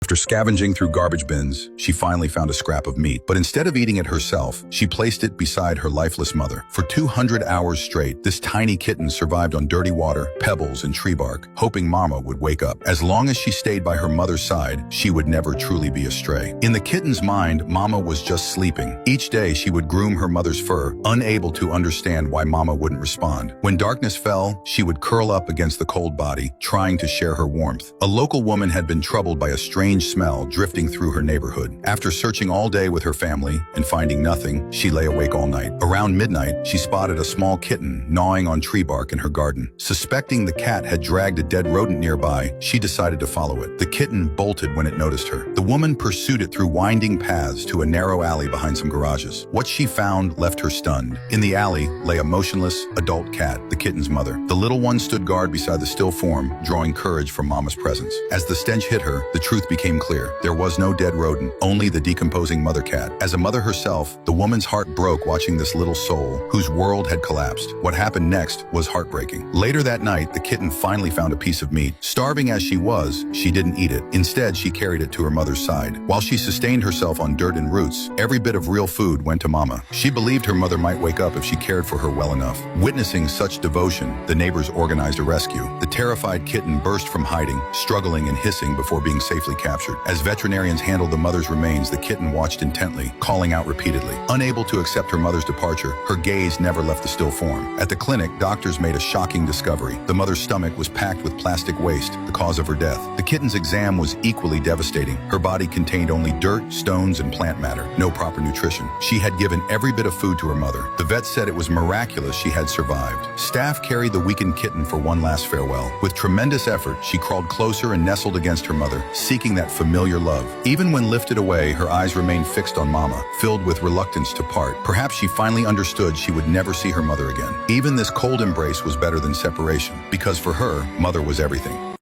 After scavenging through garbage bins, she finally found a scrap of meat. But instead of eating it herself, she placed it beside her lifeless mother. For 200 hours straight, this tiny kitten survived on dirty water, pebbles, and tree bark, hoping Mama would wake up. As long as she stayed by her mother's side, she would never truly be a stray. In the kitten's mind, Mama was just sleeping. Each day, she would groom her mother's fur, unable to understand why Mama wouldn't respond. When darkness fell, she would curl up against the cold body, trying to share her warmth. A local woman had been troubled by a strange smell drifting through her neighborhood. After searching all day with her family and finding nothing, she lay awake all night. Around midnight, she spotted a small kitten gnawing on tree bark in her garden. Suspecting the cat had dragged a dead rodent nearby, she decided to follow it. The kitten bolted when it noticed her. The woman pursued it through winding paths to a narrow alley behind some garages. What she found left her stunned. In the alley lay a motionless, adult cat, the kitten's mother. The little one stood guard beside the still form, drawing courage from Mama's presence. As the stench hit her, the truth became clear. There was no dead rodent, only the decomposing mother cat. As a mother herself, the woman's heart broke watching this little soul, whose world had collapsed. What happened next was heartbreaking. Later that night, the kitten finally found a piece of meat. Starving as she was, she didn't eat it. Instead, she carried it to her mother's side. While she sustained herself on dirt and roots, every bit of real food went to Mama. She believed her mother might wake up if she cared for her well enough. Witnessing such devotion, the neighbors organized a rescue. The terrified kitten burst from hiding, struggling and hissing before being safely captured. As veterinarians handled the mother's remains, the kitten watched intently, calling out repeatedly. Unable to accept her mother's departure, her gaze never left the still form. At the clinic, doctors made a shocking discovery. The mother's stomach was packed with plastic waste, the cause of her death. The kitten's exam was equally devastating. Her body contained only dirt, stones, and plant matter, no proper nutrition. She had given every bit of food to her mother. The vet said it was miraculous she had survived. Staff carried the weakened kitten for one last farewell. With tremendous effort, she crawled closer and nestled against her mother, seeking that familiar love. Even when lifted away, her eyes remained fixed on Mama, filled with reluctance to part. Perhaps she finally understood she would never see her mother again. Even this cold embrace was better than separation, because for her, mother was everything.